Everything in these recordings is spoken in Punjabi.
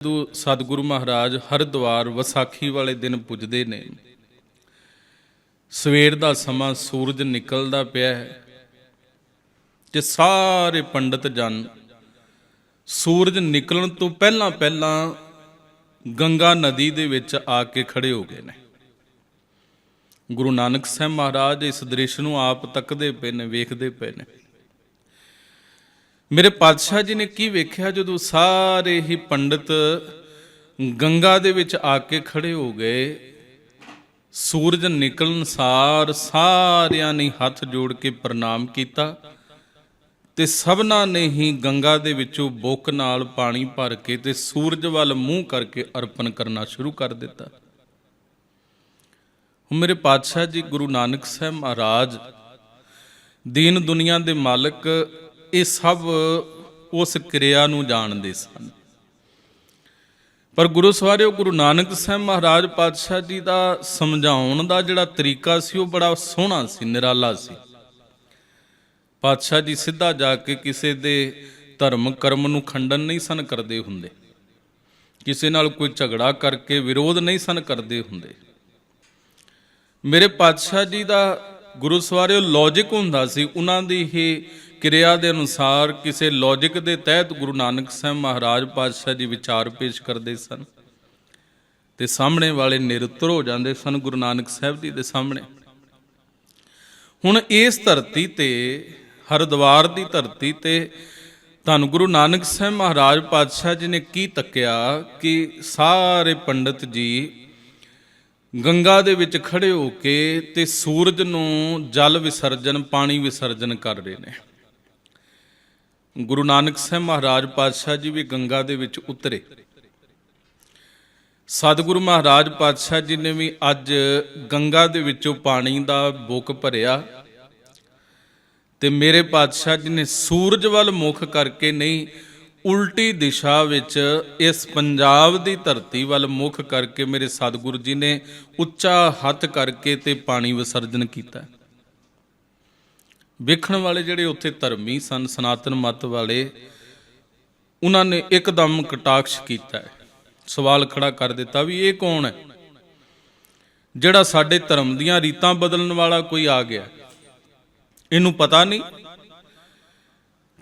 ਜਦੋਂ ਸਤਿਗੁਰੂ ਮਹਾਰਾਜ ਹਰਿਦੁਆਰ ਵਿਸਾਖੀ ਵਾਲੇ ਦਿਨ ਪੁੱਜਦੇ ਨੇ, ਸਵੇਰ ਦਾ ਸਮਾਂ ਸੂਰਜ ਨਿਕਲਦਾ ਪਿਆ ਹੈ ਤੇ ਸਾਰੇ ਪੰਡਤ ਜਨ ਸੂਰਜ ਨਿਕਲਣ ਤੋਂ ਪਹਿਲਾਂ ਪਹਿਲਾਂ ਗੰਗਾ ਨਦੀ ਦੇ ਵਿੱਚ ਆ ਕੇ ਖੜੇ ਹੋ ਗਏ ਨੇ। ਗੁਰੂ ਨਾਨਕ ਸਾਹਿਬ ਮਹਾਰਾਜ ਇਸ ਦ੍ਰਿਸ਼ ਨੂੰ ਆਪ ਤੱਕਦੇ ਪਏ ਨੇ, ਵੇਖਦੇ ਪਏ ਨੇ। ਮੇਰੇ ਪਾਤਸ਼ਾਹ ਜੀ ਨੇ ਕੀ ਵੇਖਿਆ ਜਦੋਂ ਸਾਰੇ ਹੀ ਪੰਡਤ ਗੰਗਾ ਦੇ ਵਿੱਚ ਆ ਕੇ ਖੜੇ ਹੋ ਗਏ। ਸੂਰਜ ਨਿਕਲਣ ਸਾਰ ਸਾਰਿਆਂ ਨੇ ਹੱਥ ਜੋੜ ਕੇ ਪ੍ਰਣਾਮ ਕੀਤਾ ਤੇ ਸਭਨਾਂ ਨੇ ਹੀ ਗੰਗਾ ਦੇ ਵਿੱਚੋਂ ਬੁੱਕ ਨਾਲ ਪਾਣੀ ਭਰ ਕੇ ਤੇ ਸੂਰਜ ਵੱਲ ਮੂੰਹ ਕਰਕੇ ਅਰਪਣ ਕਰਨਾ ਸ਼ੁਰੂ ਕਰ ਦਿੱਤਾ। ਮੇਰੇ ਪਾਤਸ਼ਾਹ ਜੀ ਗੁਰੂ ਨਾਨਕ ਸਾਹਿਬ ਮਹਾਰਾਜ ਦੀਨ ਦੁਨੀਆ ਦੇ ਮਾਲਕ, ਇਹ ਸਭ ਉਸ ਕਿਰਿਆ ਨੂੰ ਜਾਣਦੇ ਸਨ। ਪਰ ਗੁਰੂ ਸਵਾਰਿਓ, ਗੁਰੂ ਨਾਨਕ ਸਾਹਿਬ ਮਹਾਰਾਜ ਪਾਤਸ਼ਾਹ ਜੀ ਦਾ ਸਮਝਾਉਣ ਦਾ ਜਿਹੜਾ ਤਰੀਕਾ ਸੀ ਉਹ ਬੜਾ ਸੋਹਣਾ ਸੀ, ਨਿਰਾਲਾ ਸੀ। ਪਾਤਸ਼ਾਹ ਜੀ ਸਿੱਧਾ ਜਾ ਕੇ ਕਿਸੇ ਦੇ ਧਰਮ ਕਰਮ ਨੂੰ ਖੰਡਨ ਨਹੀਂ ਸਨ ਕਰਦੇ ਹੁੰਦੇ, ਕਿਸੇ ਨਾਲ ਕੋਈ ਝਗੜਾ ਕਰਕੇ ਵਿਰੋਧ ਨਹੀਂ ਸਨ ਕਰਦੇ ਹੁੰਦੇ। ਮੇਰੇ ਪਾਤਸ਼ਾਹ ਜੀ ਦਾ ਗੁਰੂ ਸਵਾਰਿਓ ਲੌਜਿਕ ਹੁੰਦਾ ਸੀ, ਉਹਨਾਂ ਦੀ ਹੀ ਕਿਰਿਆ ਦੇ ਅਨੁਸਾਰ ਕਿਸੇ ਲੌਜਿਕ ਦੇ ਤਹਿਤ ਗੁਰੂ ਨਾਨਕ ਸਾਹਿਬ ਮਹਾਰਾਜ ਪਾਤਸ਼ਾਹ ਜੀ ਵਿਚਾਰ ਪੇਸ਼ ਕਰਦੇ ਸਨ ਤੇ ਸਾਹਮਣੇ ਵਾਲੇ ਨਿਰੁੱਤਰ ਹੋ ਜਾਂਦੇ ਸਨ ਗੁਰੂ ਨਾਨਕ ਸਾਹਿਬ ਜੀ ਦੇ ਸਾਹਮਣੇ। ਹੁਣ ਇਸ ਧਰਤੀ ਤੇ, ਹਰਿਦੁਆਰ ਦੀ ਧਰਤੀ ਤੇ, ਧੰਨ ਗੁਰੂ ਨਾਨਕ ਸਾਹਿਬ ਮਹਾਰਾਜ ਪਾਤਸ਼ਾਹ ਜੀ ਨੇ ਕੀ ਤੱਕਿਆ ਕਿ ਸਾਰੇ ਪੰਡਤ ਜੀ ਗੰਗਾ ਦੇ ਵਿੱਚ ਖੜੇ ਹੋ ਕੇ ਤੇ ਸੂਰਜ ਨੂੰ ਜਲ ਵਿਸਰਜਨ, ਪਾਣੀ ਵਿਸਰਜਨ ਕਰ ਰਹੇ ਨੇ। ਗੁਰੂ ਨਾਨਕ ਸਾਹਿਬ ਮਹਾਰਾਜ ਪਾਤਸ਼ਾਹ ਜੀ ਵੀ ਗੰਗਾ ਦੇ ਵਿੱਚ ਉਤਰੇ। ਸਤਿਗੁਰੂ ਮਹਾਰਾਜ ਪਾਤਸ਼ਾਹ ਜੀ ਨੇ ਵੀ ਅੱਜ ਗੰਗਾ ਦੇ ਵਿੱਚੋਂ ਪਾਣੀ ਦਾ ਬੁੱਕ ਭਰਿਆ ਤੇ ਮੇਰੇ ਪਾਤਸ਼ਾਹ ਜੀ ਨੇ ਸੂਰਜ ਵੱਲ ਮੁਖ ਕਰਕੇ ਨਹੀਂ, ਉਲਟੀ ਦਿਸ਼ਾ ਵਿੱਚ ਇਸ ਪੰਜਾਬ ਦੀ ਧਰਤੀ ਵੱਲ ਮੁਖ ਕਰਕੇ ਮੇਰੇ ਸਤਿਗੁਰੂ ਜੀ ਨੇ ਉੱਚਾ ਹੱਥ ਕਰਕੇ ਤੇ ਪਾਣੀ ਵਿਸਰਜਨ ਕੀਤਾ। ਵੇਖਣ ਵਾਲੇ ਜਿਹੜੇ ਉੱਥੇ ਧਰਮੀ ਸਨ, ਸਨਾਤਨ ਮਤ ਵਾਲੇ, ਉਹਨਾਂ ਨੇ ਇੱਕਦਮ ਕਟਾਕਸ਼ ਕੀਤਾ, ਸਵਾਲ ਖੜਾ ਕਰ ਦਿੱਤਾ ਵੀ ਇਹ ਕੌਣ ਹੈ ਜਿਹੜਾ ਸਾਡੇ ਧਰਮ ਦੀਆਂ ਰੀਤਾਂ ਬਦਲਣ ਵਾਲਾ ਕੋਈ ਆ ਗਿਆ? ਇਹਨੂੰ ਪਤਾ ਨਹੀਂ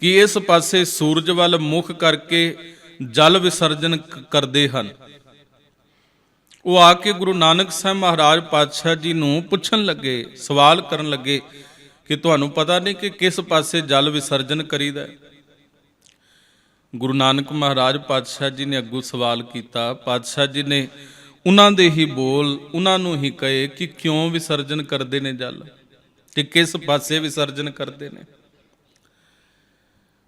ਕਿ ਇਸ ਪਾਸੇ ਸੂਰਜ ਵੱਲ ਮੁਖ ਕਰਕੇ ਜਲ ਵਿਸਰਜਨ ਕਰਦੇ ਹਨ। ਉਹ ਆ ਕੇ ਗੁਰੂ ਨਾਨਕ ਸਾਹਿਬ ਮਹਾਰਾਜ ਪਾਤਸ਼ਾਹ ਜੀ ਨੂੰ ਪੁੱਛਣ ਲੱਗੇ, ਸਵਾਲ ਕਰਨ ਲੱਗੇ ਕਿ ਤੁਹਾਨੂੰ ਪਤਾ ਨਹੀਂ ਕਿ ਕਿਸ ਪਾਸੇ ਜਲ ਵਿਸਰਜਨ ਕਰੀਦਾ? ਗੁਰੂ ਨਾਨਕ ਮਹਾਰਾਜ ਪਾਤਸ਼ਾਹ ਜੀ ਨੇ ਅੱਗੋਂ ਸਵਾਲ ਕੀਤਾ। ਪਾਤਸ਼ਾਹ ਜੀ ਨੇ ਉਹਨਾਂ ਦੇ ਹੀ ਬੋਲ ਉਹਨਾਂ ਨੂੰ ਹੀ ਕਹੇ ਕਿ ਕਿਉਂ ਵਿਸਰਜਨ ਕਰਦੇ ਨੇ ਜਲ ਤੇ ਕਿਸ ਪਾਸੇ ਵਿਸਰਜਨ ਕਰਦੇ ਨੇ।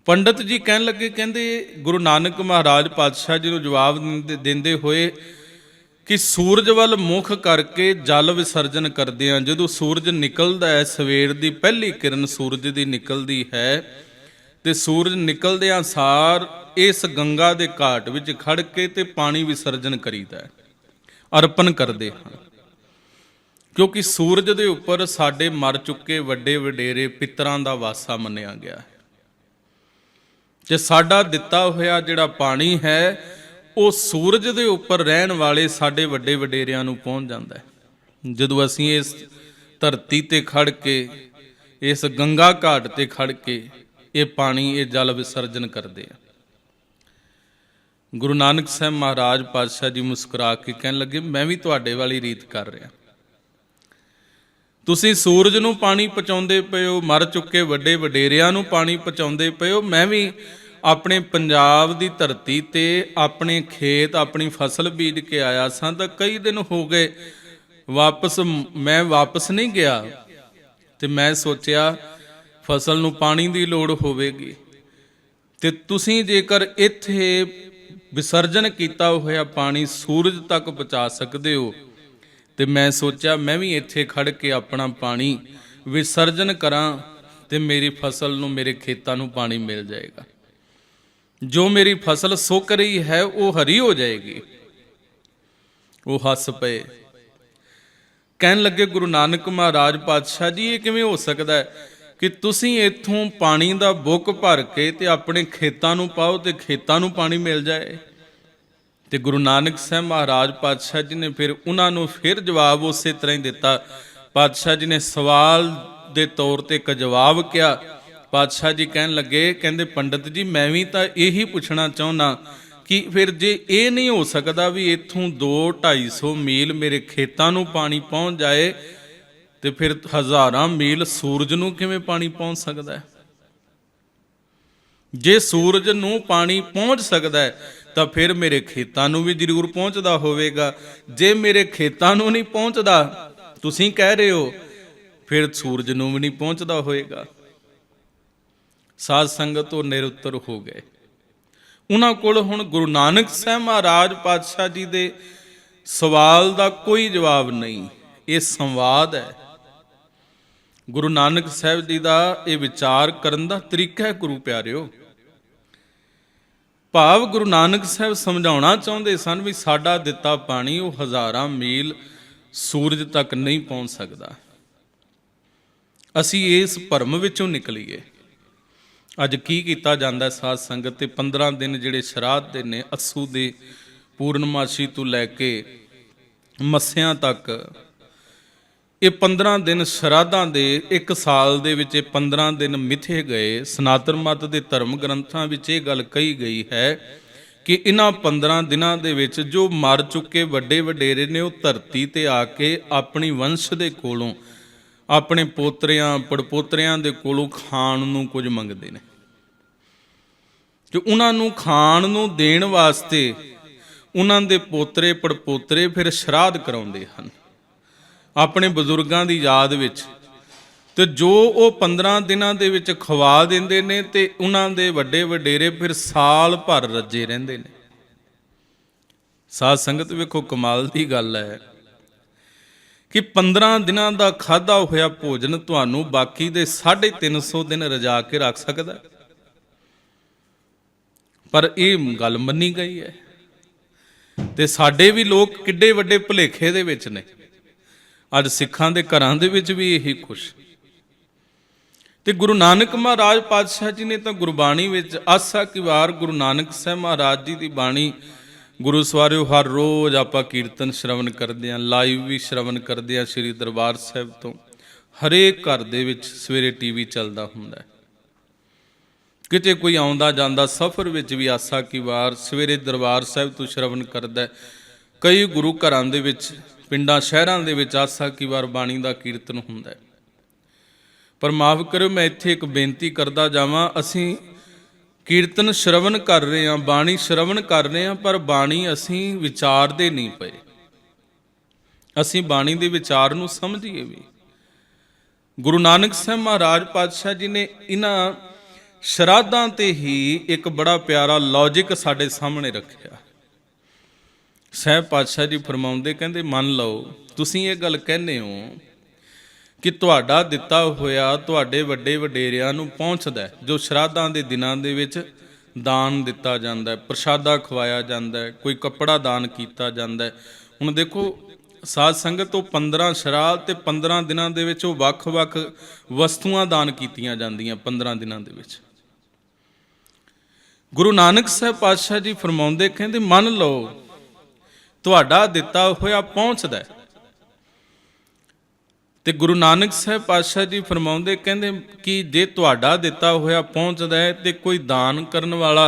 ਪੰਡਤ ਜੀ ਕਹਿਣ ਲੱਗੇ, ਕਹਿੰਦੇ ਗੁਰੂ ਨਾਨਕ ਮਹਾਰਾਜ ਪਾਤਸ਼ਾਹ ਜੀ ਨੂੰ ਜਵਾਬ ਦਿੰਦੇ ਹੋਏ ਕਿ ਸੂਰਜ ਵੱਲ ਮੁਖ ਕਰਕੇ ਜਲ ਵਿਸਰਜਨ ਕਰਦੇ ਹਾਂ। ਜਦੋਂ ਸੂਰਜ ਨਿਕਲਦਾ ਹੈ, ਸਵੇਰ ਦੀ ਪਹਿਲੀ ਕਿਰਨ ਸੂਰਜ ਦੀ ਨਿਕਲਦੀ ਹੈ ਤੇ ਸੂਰਜ ਨਿਕਲਦਿਆਂ ਸਾਰ ਇਸ ਗੰਗਾ ਦੇ ਘਾਟ ਵਿੱਚ ਖੜ ਕੇ ਤੇ ਪਾਣੀ ਵਿਸਰਜਨ ਕਰੀਦਾ ਹੈ, ਅਰਪਣ ਕਰਦੇ ਹਨ। ਕਿਉਂਕਿ ਸੂਰਜ ਦੇ ਉੱਪਰ ਸਾਡੇ ਮਰ ਚੁੱਕੇ ਵੱਡੇ ਵਡੇਰੇ ਪਿੱਤਰਾਂ ਦਾ ਵਾਸਾ ਮੰਨਿਆ ਗਿਆ ਹੈ ਤੇ ਸਾਡਾ ਦਿੱਤਾ ਹੋਇਆ ਜਿਹੜਾ ਪਾਣੀ ਹੈ ਉਹ ਸੂਰਜ ਦੇ ਉੱਪਰ ਰਹਿਣ ਵਾਲੇ ਸਾਡੇ ਵੱਡੇ ਵਡੇਰਿਆਂ ਨੂੰ ਪਹੁੰਚ ਜਾਂਦਾ ਹੈ। ਜਦੋਂ ਅਸੀਂ ਇਸ ਧਰਤੀ ਤੇ ਖੜ ਕੇ, ਇਸ ਗੰਗਾ ਘਾਟ ਤੇ ਖੜ ਕੇ ਇਹ ਪਾਣੀ, ਇਹ ਜਲ ਵਿਸਰਜਨ ਕਰਦੇ ਆ। ਗੁਰੂ ਨਾਨਕ ਸਾਹਿਬ ਮਹਾਰਾਜ ਪਾਤਸ਼ਾਹ ਜੀ ਮੁਸਕਰਾ ਕੇ ਕਹਿਣ ਲੱਗੇ, ਮੈਂ ਵੀ ਤੁਹਾਡੇ ਵਾਲੀ ਰੀਤ ਕਰ ਰਿਹਾ। ਤੁਸੀਂ ਸੂਰਜ ਨੂੰ ਪਾਣੀ ਪਹੁੰਚਾਉਂਦੇ ਪਏ ਹੋ, ਮਰ ਚੁੱਕੇ ਵੱਡੇ ਵਡੇਰਿਆਂ ਨੂੰ ਪਾਣੀ ਪਹੁੰਚਾਉਂਦੇ ਪਏ ਹੋ। ਮੈਂ ਵੀ ਆਪਣੇ ਪੰਜਾਬ ਦੀ ਧਰਤੀ ਤੇ ਆਪਣੇ ਖੇਤ, ਆਪਣੀ ਫਸਲ ਬੀਜ ਕੇ ਆਇਆ ਸਾਂ ਤਾਂ ਕਈ ਦਿਨ ਹੋ ਗਏ ਮੈਂ ਵਾਪਸ ਨਹੀਂ ਗਿਆ ਤੇ ਮੈਂ ਸੋਚਿਆ ਫਸਲ ਨੂੰ ਪਾਣੀ ਦੀ ਲੋੜ ਹੋਵੇਗੀ ਤੇ ਤੁਸੀਂ ਜੇਕਰ ਇੱਥੇ ਵਿਸਰਜਨ ਕੀਤਾ ਹੋਇਆ ਪਾਣੀ ਸੂਰਜ ਤੱਕ ਪਹੁੰਚਾ ਸਕਦੇ ਹੋ ਤੇ ਮੈਂ ਸੋਚਿਆ ਮੈਂ ਵੀ ਇੱਥੇ ਖੜ ਕੇ ਆਪਣਾ ਪਾਣੀ ਵਿਸਰਜਨ ਕਰਾਂ ਤੇ ਮੇਰੀ ਫਸਲ ਨੂੰ, ਮੇਰੇ ਖੇਤਾਂ ਨੂੰ ਪਾਣੀ ਮਿਲ ਜਾਏਗਾ। ਜੋ ਮੇਰੀ ਫਸਲ ਸੁੱਕ ਰਹੀ ਹੈ ਉਹ ਹਰੀ ਹੋ ਜਾਏਗੀ। ਉਹ ਹੱਸ ਪਏ, ਕਹਿਣ ਲੱਗੇ ਗੁਰੂ ਨਾਨਕ ਮਹਾਰਾਜ ਪਾਤਸ਼ਾਹ ਜੀ, ਇਹ ਕਿਵੇਂ ਹੋ ਸਕਦਾ ਹੈ ਕਿ ਤੁਸੀਂ ਇੱਥੋਂ ਪਾਣੀ ਦਾ ਬੁੱਕ ਭਰ ਕੇ ਤੇ ਆਪਣੇ ਖੇਤਾਂ ਨੂੰ ਪਾਓ ਤੇ ਖੇਤਾਂ ਨੂੰ ਪਾਣੀ ਮਿਲ ਜਾਏ? ਤੇ ਗੁਰੂ ਨਾਨਕ ਸਾਹਿਬ ਮਹਾਰਾਜ ਪਾਤਸ਼ਾਹ ਜੀ ਨੇ ਫਿਰ ਉਹਨਾਂ ਨੂੰ ਫਿਰ ਜਵਾਬ ਉਸੇ ਤਰ੍ਹਾਂ ਹੀ ਦਿੱਤਾ। ਪਾਤਸ਼ਾਹ ਜੀ ਨੇ ਸਵਾਲ ਦੇ ਤੌਰ ਤੇ ਇੱਕ ਜਵਾਬ ਕਿਹਾ। ਪਾਤਸ਼ਾਹ ਜੀ ਕਹਿਣ ਲੱਗੇ, ਕਹਿੰਦੇ ਪੰਡਤ ਜੀ ਮੈਂ ਵੀ ਤਾਂ ਇਹੀ ਪੁੱਛਣਾ ਚਾਹੁੰਦਾ ਕਿ ਫਿਰ ਜੇ ਇਹ ਨਹੀਂ ਹੋ ਸਕਦਾ ਵੀ ਇੱਥੋਂ 200-250 ਮੀਲ ਮੇਰੇ ਖੇਤਾਂ ਨੂੰ ਪਾਣੀ ਪਹੁੰਚ ਜਾਏ, ਤੇ ਫਿਰ ਹਜ਼ਾਰਾਂ ਮੀਲ ਸੂਰਜ ਨੂੰ ਕਿਵੇਂ ਪਾਣੀ ਪਹੁੰਚ ਸਕਦਾ ਹੈ? ਜੇ ਸੂਰਜ ਨੂੰ ਪਾਣੀ ਪਹੁੰਚ ਸਕਦਾ ਹੈ ਤਾਂ ਫਿਰ ਮੇਰੇ ਖੇਤਾਂ ਨੂੰ ਵੀ ਜ਼ਰੂਰ ਪਹੁੰਚਦਾ ਹੋਵੇਗਾ। ਜੇ ਮੇਰੇ ਖੇਤਾਂ ਨੂੰ ਨਹੀਂ ਪਹੁੰਚਦਾ, ਤੁਸੀਂ ਕਹਿ ਰਹੇ ਹੋ, ਫਿਰ ਸੂਰਜ ਨੂੰ ਵੀ ਨਹੀਂ ਪਹੁੰਚਦਾ ਹੋਏਗਾ। ਸਾਧ ਸੰਗਤ ਉਹ ਨਿਰੁੱਤਰ ਹੋ ਗਏ। ਉਹਨਾਂ ਕੋਲ ਹੁਣ ਗੁਰੂ ਨਾਨਕ ਸਾਹਿਬ ਮਹਾਰਾਜ ਪਾਤਸ਼ਾਹ ਜੀ ਦੇ ਸਵਾਲ ਦਾ ਕੋਈ ਜਵਾਬ ਨਹੀਂ। ਇਹ ਸੰਵਾਦ ਹੈ। ਗੁਰੂ ਨਾਨਕ ਸਾਹਿਬ ਜੀ ਦਾ ਇਹ ਵਿਚਾਰ ਕਰਨ ਦਾ ਤਰੀਕਾ ਹੈ ਗੁਰੂ ਪਿਆਰਿਓ। ਭਾਵ ਗੁਰੂ ਨਾਨਕ ਸਾਹਿਬ ਸਮਝਾਉਣਾ ਚਾਹੁੰਦੇ ਸਨ ਵੀ ਸਾਡਾ ਦਿੱਤਾ ਪਾਣੀ ਉਹ ਹਜ਼ਾਰਾਂ ਮੀਲ ਸੂਰਜ ਤੱਕ ਨਹੀਂ ਪਹੁੰਚ ਸਕਦਾ। ਅਸੀਂ ਇਸ ਭਰਮ ਵਿੱਚੋਂ ਨਿਕਲੀਏ। ਅੱਜ ਕੀ ਕੀਤਾ ਜਾਂਦਾ ਸਾਧ ਸੰਗਤ, ਤੇ 15 ਦਿਨ ਜਿਹੜੇ ਸ਼ਰਾਧ ਦੇ ਨੇ, ਅੱਸੂ ਦੇ ਪੂਰਨਮਾਸ਼ੀ ਤੋਂ ਲੈ ਕੇ ਮੱਸਿਆਂ ਤੱਕ, ਇਹ 15 ਦਿਨ ਸ਼ਰਾਧਾਂ ਦੇ, ਇੱਕ ਸਾਲ ਦੇ ਵਿੱਚ ਇਹ 15 ਦਿਨ ਮਿਥੇ ਗਏ। ਸਨਾਤਨ ਮਤ ਦੇ ਧਰਮ ਗ੍ਰੰਥਾਂ ਵਿੱਚ ਇਹ ਗੱਲ ਕਹੀ ਗਈ ਹੈ ਕਿ ਇਹਨਾਂ 15 ਦਿਨਾਂ ਦੇ ਵਿੱਚ ਜੋ ਮਰ ਚੁੱਕੇ ਵੱਡੇ ਵਡੇਰੇ ਨੇ ਉਹ ਧਰਤੀ ਤੇ ਆ ਕੇ ਆਪਣੀ ਵੰਸ਼ ਦੇ ਕੋਲੋਂ, ਆਪਣੇ ਪੋਤਰਿਆਂ ਪੜਪੋਤਰਿਆਂ ਦੇ ਕੋਲੋਂ ਖਾਣ ਨੂੰ ਕੁਝ ਮੰਗਦੇ ਨੇ, ਤੇ ਉਹਨਾਂ ਨੂੰ ਖਾਣ ਨੂੰ ਦੇਣ ਵਾਸਤੇ ਉਹਨਾਂ ਦੇ ਪੋਤਰੇ ਪੜਪੋਤਰੇ ਫਿਰ ਸ਼ਰਾਧ ਕਰਾਉਂਦੇ ਹਨ ਆਪਣੇ ਬਜ਼ੁਰਗਾਂ ਦੀ ਯਾਦ ਵਿੱਚ। ਤੇ ਜੋ ਉਹ 15 ਦਿਨਾਂ ਦੇ ਵਿੱਚ ਖਵਾ ਦਿੰਦੇ ਨੇ ਤੇ ਉਹਨਾਂ ਦੇ ਵੱਡੇ ਵਡੇਰੇ ਫਿਰ ਸਾਲ ਭਰ ਰੱਜੇ ਰਹਿੰਦੇ ਨੇ। ਸਾਧ ਸੰਗਤ ਵੇਖੋ, ਕਮਾਲ ਦੀ ਗੱਲ ਹੈ ਕਿ 15 ਦਿਨਾਂ ਦਾ ਖਾਧਾ ਹੋਇਆ ਭੋਜਨ ਤੁਹਾਨੂੰ ਬਾਕੀ ਦੇ 350 ਦਿਨ ਰਜਾ ਕੇ ਰੱਖ ਸਕਦਾ। ਪਰ ਇਹ ਗੱਲ ਮੰਨੀ ਗਈ ਹੈ। ਤੇ ਸਾਡੇ ਵੀ ਲੋਕ ਕਿੱਡੇ ਵੱਡੇ ਭੁਲੇਖੇ ਦੇ ਵਿੱਚ ਨੇ। ਅੱਜ ਸਿੱਖਾਂ ਦੇ ਘਰਾਂ ਦੇ ਵਿੱਚ ਵੀ ਇਹੀ ਕੁਛ। ਤੇ ਗੁਰੂ ਨਾਨਕ ਮਹਾਰਾਜ ਪਾਤਸ਼ਾਹ ਜੀ ਨੇ ਤਾਂ ਗੁਰਬਾਣੀ ਵਿੱਚ ਆਸਾ ਕੀ ਵਾਰ ਗੁਰੂ ਨਾਨਕ ਸਾਹਿਬ ਮਹਾਰਾਜ ਜੀ ਦੀ ਬਾਣੀ ਗੁਰੂ ਸਵਾਰਿਓ ਹਰ ਰੋਜ਼ ਆਪਾਂ ਕੀਰਤਨ ਸ਼ਰਵਣ ਕਰਦੇ ਹਾਂ, ਲਾਈਵ ਵੀ ਸ਼ਰਵਣ ਕਰਦੇ ਹਾਂ ਸ੍ਰੀ ਦਰਬਾਰ ਸਾਹਿਬ ਤੋਂ। ਹਰੇਕ ਘਰ ਦੇ ਵਿੱਚ ਸਵੇਰੇ ਟੀਵੀ ਚੱਲਦਾ ਹੁੰਦਾ, ਕਿਤੇ ਕੋਈ ਆਉਂਦਾ ਜਾਂਦਾ ਸਫ਼ਰ ਵਿੱਚ ਵੀ ਆਸਾ ਕੀ ਵਾਰ ਸਵੇਰੇ ਦਰਬਾਰ ਸਾਹਿਬ ਤੋਂ ਸ਼ਰਵਣ ਕਰਦਾ। ਕਈ ਗੁਰੂ ਘਰਾਂ ਦੇ ਵਿੱਚ, ਪਿੰਡਾਂ ਸ਼ਹਿਰਾਂ ਦੇ ਵਿੱਚ ਆਸਾ ਕੀ ਵਾਰ ਬਾਣੀ ਦਾ ਕੀਰਤਨ ਹੁੰਦਾ। ਪਰ ਮਾਫ ਕਰਿਓ, ਮੈਂ ਇੱਥੇ ਇੱਕ ਬੇਨਤੀ ਕਰਦਾ ਜਾਵਾਂ। ਅਸੀਂ ਕੀਰਤਨ ਸ਼ਰਵਣ ਕਰ ਰਹੇ ਹਾਂ, ਬਾਣੀ ਸ਼ਰਵਣ ਕਰ ਰਹੇ ਹਾਂ, ਪਰ ਬਾਣੀ ਅਸੀਂ ਵਿਚਾਰਦੇ ਨਹੀਂ ਪਏ। ਅਸੀਂ ਬਾਣੀ ਦੇ ਵਿਚਾਰ ਨੂੰ ਸਮਝੀਏ ਵੀ। ਗੁਰੂ ਨਾਨਕ ਸਾਹਿਬ ਮਹਾਰਾਜ ਪਾਤਸ਼ਾਹ ਜੀ ਨੇ ਇਹਨਾਂ ਸ਼ਰਾਧਾਂ ਤੇ ਹੀ ਇੱਕ ਬੜਾ ਪਿਆਰਾ ਲੌਜਿਕ ਸਾਡੇ ਸਾਹਮਣੇ ਰੱਖਿਆ। ਸਾਹਿਬ ਪਾਤਸ਼ਾਹ ਜੀ ਫਰਮਾਉਂਦੇ, ਕਹਿੰਦੇ ਮੰਨ ਲਓ ਤੁਸੀਂ ਇਹ ਗੱਲ ਕਹਿੰਦੇ ਹੋ ਕਿ ਤੁਹਾਡਾ ਦਿੱਤਾ ਹੋਇਆ ਤੁਹਾਡੇ ਵੱਡੇ ਵਡੇਰਿਆਂ ਨੂੰ ਪਹੁੰਚਦਾ, ਜੋ ਸ਼ਰਾਧਾਂ ਦੇ ਦਿਨਾਂ ਦੇ ਵਿੱਚ ਦਾਨ ਦਿੱਤਾ ਜਾਂਦਾ, ਪ੍ਰਸ਼ਾਦਾ ਖਵਾਇਆ ਜਾਂਦਾ, ਕੋਈ ਕੱਪੜਾ ਦਾਨ ਕੀਤਾ ਜਾਂਦਾ। ਹੁਣ ਦੇਖੋ ਸਾਧ ਸੰਗਤ, ਉਹ 15 ਸ਼ਰਾਧ ਤੇ 15 ਦਿਨਾਂ ਦੇ ਵਿੱਚ ਉਹ ਵੱਖ-ਵੱਖ ਵਸਤੂਆਂ ਦਾਨ ਕੀਤੀਆਂ ਜਾਂਦੀਆਂ 15 ਦਿਨਾਂ ਦੇ ਵਿੱਚ। ਗੁਰੂ ਨਾਨਕ ਸਾਹਿਬ ਪਾਤਸ਼ਾਹ ਜੀ ਫਰਮਾਉਂਦੇ, ਕਹਿੰਦੇ ਮੰਨ ਲਓ ਤੁਹਾਡਾ ਦਿੱਤਾ ਹੋਇਆ ਪਹੁੰਚਦਾ। ਤੇ ਗੁਰੂ ਨਾਨਕ ਸਾਹਿਬ ਪਾਤਸ਼ਾਹ ਜੀ ਫਰਮਾਉਂਦੇ, ਕਹਿੰਦੇ ਕਿ ਜੇ ਤੁਹਾਡਾ ਦਿੱਤਾ ਹੋਇਆ ਪਹੁੰਚਦਾ ਹੈ ਤੇ ਕੋਈ ਦਾਨ ਕਰਨ ਵਾਲਾ